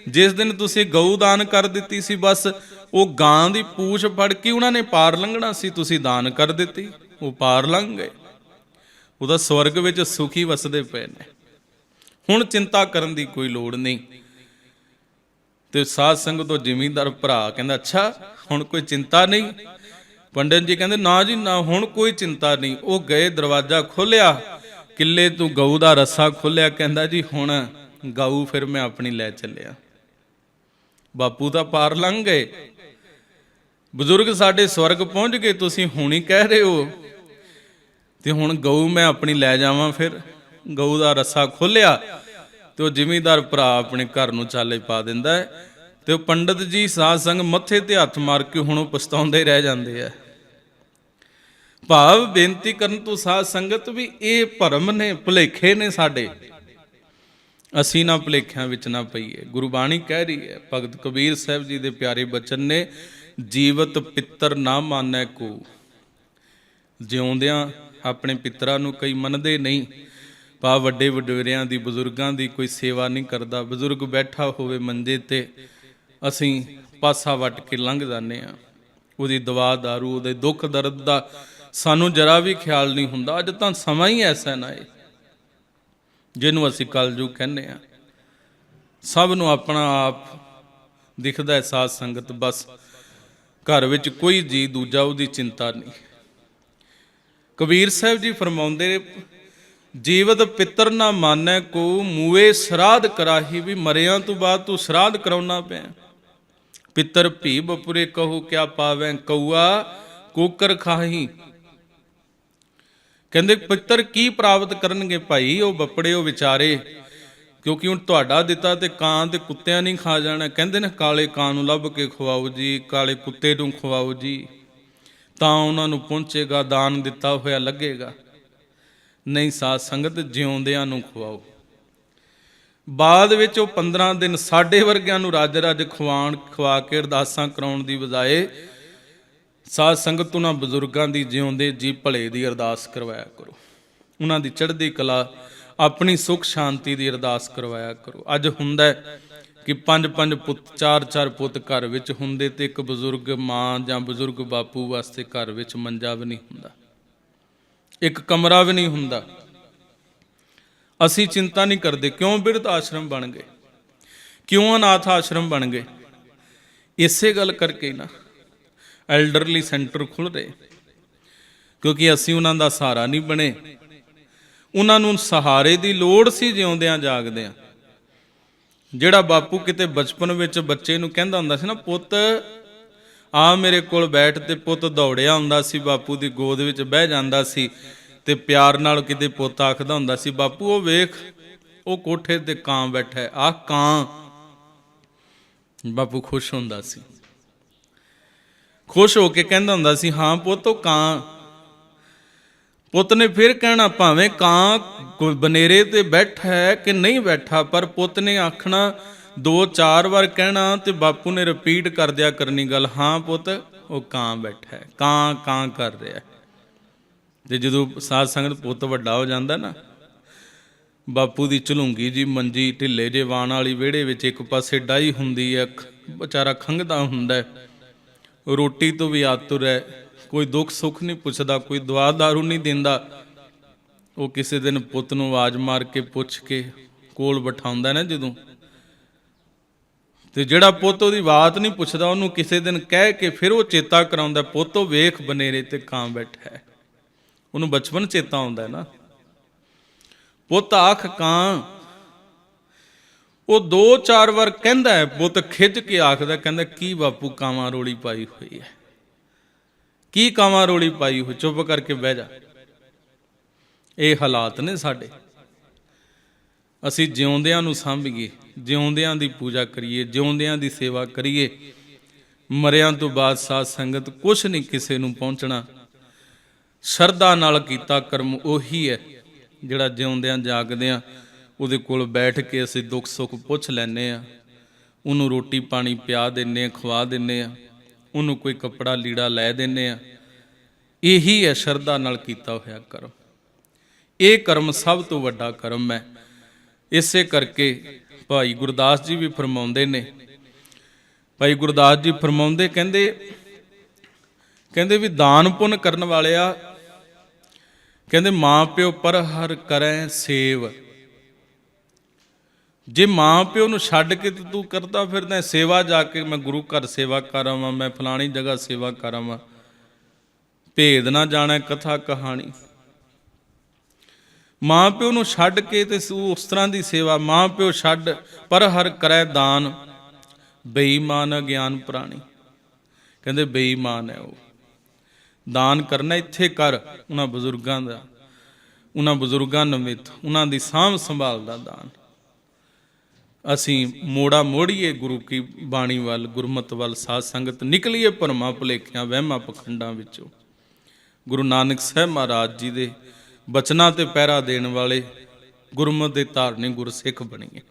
ਜਿਸ ਦਿਨ ਤੁਸੀਂ ਗਊ ਦਾਨ ਕਰ ਦਿੱਤੀ ਸੀ। ਬਸ ਉਹ ਗਾਂ ਦੀ ਪੂਛ ਫੜ ਕੇ ਉਹਨਾਂ ਨੇ ਪਾਰ ਲੰਘਣਾ ਸੀ, ਤੁਸੀਂ ਦਾਨ ਕਰ ਦਿੱਤੀ, ਉਹ ਪਾਰ ਲੰਘ ਗਏ। ਉਹਦਾ ਸਵਰਗ ਵਿੱਚ ਸੁਖੀ ਵਸਦੇ ਪਏ ਨੇ, ਹੁਣ ਚਿੰਤਾ ਕਰਨ ਦੀ ਕੋਈ ਲੋੜ ਨਹੀਂ। ਤੇ ਸਾਧ ਸੰਗਤ ਤੋਂ ਜ਼ਿਮੀਂਦਾਰ ਭਰਾ ਕਹਿੰਦਾ, ਅੱਛਾ ਹੁਣ ਕੋਈ ਚਿੰਤਾ ਨਹੀਂ। ਪੰਡਿਤ ਜੀ ਕਹਿੰਦੇ ਨਾ ਜੀ ਨਾ, ਹੁਣ ਕੋਈ ਚਿੰਤਾ ਨਹੀਂ। ਉਹ ਗਏ, ਦਰਵਾਜ਼ਾ ਖੋਲ੍ਹਿਆ, ਕਿੱਲੇ ਤੋਂ ਗਊ ਦਾ ਰੱਸਾ ਖੋਲ੍ਹਿਆ। ਕਹਿੰਦਾ ਜੀ ਹੁਣ ਗਊ ਫਿਰ ਮੈਂ ਆਪਣੀ ਲੈ ਚੱਲਿਆ। ਬਾਪੂ ਤਾਂ ਪਾਰ ਲੰਘ ਗਏ, ਬਜ਼ੁਰਗ ਸਾਡੇ ਸਵਰਗ ਪਹੁੰਚ ਗਏ, ਤੁਸੀਂ ਹੁਣ ਹੀ ਕਹਿ ਰਹੇ ਹੋ, ਤੇ ਹੁਣ ਗਊ ਮੈਂ ਆਪਣੀ ਲੈ ਜਾਵਾਂ। ਫਿਰ ਗਊ ਦਾ ਰੱਸਾ ਖੋਲ੍ਹਿਆ ਤੇ ਉਹ ਜ਼ਿਮੀਂਦਾਰ ਭਰਾ ਆਪਣੇ ਘਰ ਨੂੰ ਚਾਲੇ ਪਾ ਦਿੰਦਾ ਹੈ। ਤੇ ਉਹ ਪੰਡਿਤ ਜੀ ਸਾਧ ਸੰਗ ਮੱਥੇ ਤੇ ਹੱਥ ਮਾਰ ਕੇ ਹੁਣ ਉਹ ਪਛਤਾਉਂਦੇ ਰਹਿ ਜਾਂਦੇ ਆ। ਭਾਵ ਬੇਨਤੀ ਕਰਨ ਤੋਂ ਸਾਧ ਸੰਗਤ ਵੀ ਇਹ ਭਰਮ ਨੇ, ਭੁਲੇਖੇ ਨੇ ਸਾਡੇ, ਅਸੀਂ ਨਾ ਭੁਲੇਖਿਆਂ ਵਿੱਚ ਨਾ ਪਈਏ। ਗੁਰਬਾਣੀ ਕਹਿ ਰਹੀ ਹੈ, ਭਗਤ ਕਬੀਰ ਸਾਹਿਬ ਜੀ ਦੇ ਪਿਆਰੇ ਬਚਨ ਨੇ, ਜੀਵਤ ਪਿੱਤਰ ਨਾ ਮਾਨੈ ਕੋ। ਜਿਉਂਦਿਆਂ ਆਪਣੇ ਪਿੱਤਰਾਂ ਨੂੰ ਕਈ ਮੰਨਦੇ ਨਹੀਂ, ਭਾ ਵੱਡੇ ਵਡੇਰਿਆਂ ਦੀ, ਬਜ਼ੁਰਗਾਂ ਦੀ ਕੋਈ ਸੇਵਾ ਨਹੀਂ ਕਰਦਾ। ਬਜ਼ੁਰਗ ਬੈਠਾ ਹੋਵੇ ਮੰਜੇ ਤੇ, ਅਸੀਂ ਪਾਸਾ ਵੱਟ ਕੇ ਲੰਘ ਜਾਂਦੇ ਹਾਂ। ਉਹਦੀ ਦਵਾ ਦਾਰੂ, ਉਹਦੇ ਦੁੱਖ ਦਰਦ ਦਾ ਸਾਨੂੰ ਜਰਾ ਵੀ ਖਿਆਲ ਨਹੀਂ ਹੁੰਦਾ। ਅੱਜ ਤਾਂ ਸਮਾਂ ਹੀ ਐਸਾ ਨਾ ਹੈ, ਜਿਹਨੂੰ ਅਸੀਂ ਕਲਯੁਗ ਕਹਿੰਦੇ ਹਾਂ। ਸਭ ਨੂੰ ਆਪਣਾ ਆਪ ਦਿਖਦਾ ਹੈ ਸਾਧ ਸੰਗਤ, ਬਸ ਘਰ ਵਿੱਚ ਕੋਈ ਜੀ ਦੂਜਾ ਉਹਦੀ ਚਿੰਤਾ ਨਹੀਂ। ਕਬੀਰ ਸਾਹਿਬ ਜੀ ਫਰਮਾਉਂਦੇ, ਜੀਵਤ ਪਿੱਤਰ ਨਾ ਮਾਨੈ ਕੋ, ਮੂਏ ਸਰਾਧ ਕਰਾਹੀ। ਵੀ ਮਰਿਆਂ ਤੋਂ ਬਾਅਦ ਤੂੰ ਸਰਾਧ ਕਰਾਉਣਾ ਪਿਆ। ਪਿੱਤਰ ਭੀ ਬਪੁਰੇ ਕਹੋ ਕਿਆ ਪਾਵੈ, ਕਊਆ ਕੋਕਰ ਖਾਹੀ। ਕਹਿੰਦੇ ਪਿੱਤਰ ਕੀ ਪ੍ਰਾਪਤ ਕਰਨਗੇ ਭਾਈ, ਉਹ ਬੱਪੜੇ ਉਹ ਵਿਚਾਰੇ ਕਿਉਂਕਿ ਹੁਣ ਤੁਹਾਡਾ ਦਿੱਤਾ ਤੇ ਕਾਂ ਤੇ ਕੁੱਤਿਆਂ ਨਹੀਂ ਖਾ ਜਾਣਾ। ਕਹਿੰਦੇ ਨੇ ਕਾਲੇ ਕਾਂ ਨੂੰ ਲੱਭ ਕੇ ਖਵਾਓ ਜੀ, ਕਾਲੇ ਕੁੱਤੇ ਨੂੰ ਖਵਾਓ ਜੀ, ਤਾਂ ਉਹਨਾਂ ਨੂੰ ਪਹੁੰਚੇਗਾ, ਦਾਨ ਦਿੱਤਾ ਹੋਇਆ ਲੱਗੇਗਾ। ਨਹੀਂ, ਸਾਧ ਸੰਗਤ ਜਿਉਂਦਿਆਂ ਨੂੰ ਖਵਾਓ। ਬਾਅਦ ਵਿੱਚ ਉਹ 15 ਦਿਨ ਸਾਡੇ ਵਰਗਿਆਂ ਨੂੰ ਰੱਜ ਰੱਜ ਖਵਾ ਕੇ ਅਰਦਾਸਾਂ ਕਰਾਉਣ ਦੀ ਬਜਾਏ ਸਾਧ ਸੰਗਤ ਉਹਨਾਂ ਬਜ਼ੁਰਗਾਂ ਦੀ ਜਿਉਂਦੇ ਜੀ ਭਲੇ ਦੀ ਅਰਦਾਸ ਕਰਵਾਇਆ ਕਰੋ, ਉਹਨਾਂ ਦੀ ਚੜ੍ਹਦੀ ਕਲਾ, ਆਪਣੀ ਸੁੱਖ ਸ਼ਾਂਤੀ ਦੀ ਅਰਦਾਸ ਕਰਵਾਇਆ ਕਰੋ। ਅੱਜ ਹੁੰਦਾ ਕਿ 5-5 ਪੁੱਤ, 4-4 ਪੁੱਤ ਘਰ ਵਿੱਚ ਹੁੰਦੇ ਤੇ ਇੱਕ ਬਜ਼ੁਰਗ ਮਾਂ ਜਾਂ ਬਜ਼ੁਰਗ ਬਾਪੂ ਵਾਸਤੇ ਘਰ ਵਿੱਚ ਮੰਜਾ ਵੀ ਨਹੀਂ ਹੁੰਦਾ, ਇੱਕ ਕਮਰਾ ਵੀ ਨਹੀਂ ਹੁੰਦਾ। ਅਸੀਂ ਚਿੰਤਾ ਨਹੀਂ ਕਰਦੇ ਕਿਉਂ ਬਿਰਧ ਆਸ਼ਰਮ ਬਣ ਗਏ, ਕਿਉਂ ਅਨਾਥ ਆਸ਼ਰਮ ਬਣ ਗਏ। ਇਸੇ ਗੱਲ ਕਰਕੇ ਨਾ ਐਲਡਰਲੀ ਸੈਂਟਰ ਖੁੱਲ੍ਹ ਰਹੇ, ਕਿਉਂਕਿ ਅਸੀਂ ਉਹਨਾਂ ਦਾ ਸਹਾਰਾ ਨਹੀਂ ਬਣੇ। ਉਹਨਾਂ ਨੂੰ ਸਹਾਰੇ ਦੀ ਲੋੜ ਸੀ ਜਿਉਂਦਿਆਂ ਜਾਗਦਿਆਂ। ਜਿਹੜਾ ਬਾਪੂ ਕਿਤੇ ਬਚਪਨ ਵਿੱਚ ਬੱਚੇ ਨੂੰ ਕਹਿੰਦਾ ਹੁੰਦਾ ਸੀ ਨਾ, ਪੁੱਤ ਆ ਮੇਰੇ ਕੋਲ ਬੈਠ, ਤੇ ਪੁੱਤ ਦੌੜਿਆ ਹੁੰਦਾ ਸੀ, ਬਾਪੂ ਦੀ ਗੋਦ ਵਿੱਚ ਬਹਿ ਜਾਂਦਾ ਸੀ ਤੇ ਪਿਆਰ ਨਾਲ ਕਿਤੇ ਪੁੱਤ ਆਖਦਾ ਹੁੰਦਾ ਸੀ, ਬਾਪੂ ਉਹ ਵੇਖ ਉਹ ਕੋਠੇ ਤੇ ਕਾਂ ਬੈਠਾ, ਆਹ ਕਾਂ। ਬਾਪੂ ਖੁਸ਼ ਹੁੰਦਾ ਸੀ, ਖੁਸ਼ ਹੋ ਕੇ ਕਹਿੰਦਾ ਹੁੰਦਾ ਸੀ, ਹਾਂ ਪੁੱਤ ਉਹ ਕਾਂ। ਪੁੱਤ ਨੇ ਫਿਰ ਕਹਿਣਾ, ਭਾਵੇਂ ਕਾਂ ਕੋਈ ਬਨੇਰੇ ਤੇ ਬੈਠਾ ਹੈ ਕਿ ਨਹੀਂ ਬੈਠਾ, ਪਰ ਪੁੱਤ ਨੇ ਆਖਣਾ 2-4 ਵਾਰ ਕਹਿਣਾ ਤੇ ਬਾਪੂ ਨੇ ਰਿਪੀਟ ਕਰ ਦਿਆ ਕਰਨੀ ਗੱਲ, ਹਾਂ ਪੁੱਤ ਉਹ ਕਾਂ ਬੈਠਾ ਹੈ, ਕਾਂ ਕਾਂ ਕਰ ਰਿਹਾ। ਤੇ ਜਦੋਂ ਸਾਧ ਸੰਗਤ ਪੁੱਤ ਵੱਡਾ ਹੋ ਜਾਂਦਾ ਨਾ, ਬਾਪੂ ਦੀ ਝਲੂੰਗੀ ਜੀ ਮੰਜੀ ਢਿੱਲੇ ਜੇ ਵਾਣ ਵਾਲੀ ਵਿਹੜੇ ਵਿੱਚ ਇੱਕ ਪਾਸੇ ਡਾਈ ਹੁੰਦੀ ਹੈ, ਵਿਚਾਰਾ ਖੰਘਦਾ ਹੁੰਦਾ, ਰੋਟੀ ਤੋਂ ਵੀ ਆਤੁਰ ਹੈ, ਕੋਈ ਦੁੱਖ ਸੁੱਖ ਨਹੀਂ ਪੁੱਛਦਾ, ਕੋਈ ਦਵਾ ਦਾਰੂ ਨਹੀਂ ਦਿੰਦਾ। ਉਹ ਕਿਸੇ ਦਿਨ ਪੁੱਤ ਨੂੰ ਆਵਾਜ਼ ਮਾਰ ਕੇ ਪੁੱਛ ਕੇ ਕੋਲ ਬਿਠਾਉਂਦਾ ਨਾ ਜਦੋਂ, ਤੇ ਜਿਹੜਾ ਪੁੱਤ ਉਹਦੀ ਬਾਤ ਨਹੀਂ ਪੁੱਛਦਾ, ਉਹਨੂੰ ਕਿਸੇ ਦਿਨ ਕਹਿ ਕੇ ਫਿਰ ਉਹ ਚੇਤਾ ਕਰਾਉਂਦਾ, ਪੁੱਤ ਉਹ ਵੇਖ ਬਨੇਰੇ ਤੇ ਕਾਂ ਬੈਠਾ ਹੈ। ਉਹਨੂੰ ਬਚਪਨ ਚੇਤਾ ਆਉਂਦਾ ਨਾ, ਪੁੱਤ ਆਖ ਕਾਂ। ਉਹ 2-4 ਵਾਰ ਕਹਿੰਦਾ ਹੈ, ਪੁੱਤ ਖਿੱਚ ਕੇ ਆਖਦਾ, ਕਹਿੰਦਾ ਕੀ ਬਾਪੂ ਕਾਵਾਂ ਰੋਲੀ ਪਾਈ ਹੋਈ ਹੈ, ਕੀ ਕਾਵਾਂ ਰੋਲੀ ਪਾਈ ਹੋਈ, ਚੁੱਪ ਕਰਕੇ ਬਹਿ ਜਾ। ਇਹ ਹਾਲਾਤ ਨੇ ਸਾਡੇ। ਅਸੀਂ ਜਿਉਂਦਿਆਂ ਨੂੰ ਸਾਂਭੀਏ, ਜਿਉਂਦਿਆਂ ਦੀ ਪੂਜਾ ਕਰੀਏ, ਜਿਉਂਦਿਆਂ ਦੀ ਸੇਵਾ ਕਰੀਏ। ਮਰਿਆਂ ਤੋਂ ਬਾਅਦ ਸਾਧ ਸੰਗਤ ਕੁਛ ਨਹੀਂ ਕਿਸੇ ਨੂੰ ਪਹੁੰਚਣਾ। ਸ਼ਰਧਾ ਨਾਲ ਕੀਤਾ ਕਰਮ ਉਹੀ ਹੈ ਜਿਹੜਾ ਜਿਉਂਦਿਆਂ ਜਾਗਦਿਆਂ ਉਹਦੇ ਕੋਲ ਬੈਠ ਕੇ ਅਸੀਂ ਦੁੱਖ ਸੁੱਖ ਪੁੱਛ ਲੈਂਦੇ ਹਾਂ, ਉਹਨੂੰ ਰੋਟੀ ਪਾਣੀ ਪਿਆ ਦਿੰਦੇ ਹਾਂ, ਖਵਾ ਦਿੰਦੇ ਹਾਂ, ਉਹਨੂੰ ਕੋਈ ਕੱਪੜਾ ਲੀੜਾ ਲੈ ਦਿੰਦੇ ਹਾਂ। ਇਹੀ ਹੈ ਸ਼ਰਧਾ ਨਾਲ ਕੀਤਾ ਹੋਇਆ ਕਰਮ। ਇਹ ਕਰਮ ਸਭ ਤੋਂ ਵੱਡਾ ਕਰਮ ਹੈ। ਇਸੇ ਕਰਕੇ ਭਾਈ ਗੁਰਦਾਸ ਜੀ ਵੀ ਫਰਮਾਉਂਦੇ ਨੇ, ਭਾਈ ਗੁਰਦਾਸ ਜੀ ਫਰਮਾਉਂਦੇ, ਕਹਿੰਦੇ ਵੀ ਦਾਨ ਪੁੰਨ ਕਰਨ ਵਾਲਿਆ, ਕਹਿੰਦੇ ਮਾਂ ਪਿਓ ਪਰ ਹਰ ਕਰੈ ਸੇਵ। ਜੇ ਮਾਂ ਪਿਓ ਨੂੰ ਛੱਡ ਕੇ ਤੂੰ ਕਰਦਾ ਫਿਰਦਾ ਸੇਵਾ, ਜਾ ਕੇ ਮੈਂ ਗੁਰੂ ਘਰ ਸੇਵਾ ਕਰ ਆਵਾਂ, ਮੈਂ ਫਲਾਣੀ ਜਗ੍ਹਾ ਸੇਵਾ ਕਰ ਆਵਾਂ, ਭੇਦ ਨਾ ਜਾਣਾ ਕਥਾ ਕਹਾਣੀ। ਮਾਂ ਪਿਓ ਨੂੰ ਛੱਡ ਕੇ ਤੇ ਉਸ ਤਰ੍ਹਾਂ ਦੀ ਸੇਵਾ, ਮਾਂ ਪਿਓ ਛੱਡ ਪਰ ਹਰ ਕਰੈ ਦਾਨ, ਬੇਈਮਾਨ ਅਗਿਆਨ ਪ੍ਰਾਣੀ। ਕਹਿੰਦੇ ਬੇਈਮਾਨ ਹੈ ਉਹ। ਦਾਨ ਕਰਨਾ ਇੱਥੇ ਕਰ, ਉਹਨਾਂ ਬਜ਼ੁਰਗਾਂ ਦਾ, ਉਹਨਾਂ ਬਜ਼ੁਰਗਾਂ ਨਿਮਿਤ, ਉਹਨਾਂ ਦੀ ਸਾਂਭ ਸੰਭਾਲ ਦਾ ਦਾਨ। ਅਸੀਂ ਮੋੜਾ ਮੋੜੀਏ ਗੁਰੂ ਕੀ ਬਾਣੀ ਵੱਲ, ਗੁਰਮਤ ਵੱਲ। ਸਾਧ ਸੰਗਤ ਨਿਕਲੀਏ ਭਰਮਾਂ ਭੁਲੇਖਿਆਂ ਵਹਿਮਾਂ ਪਖੰਡਾਂ ਵਿੱਚੋਂ। ਗੁਰੂ ਨਾਨਕ ਸਾਹਿਬ ਮਹਾਰਾਜ ਜੀ ਦੇ ਬਚਨਾਂ ਤੇ ਪਹਿਰਾ ਦੇਣ ਵਾਲੇ ਗੁਰਮਤਿ ਦੇ ਧਾਰਨੀ ਗੁਰਸਿੱਖ ਬਣੀਏ।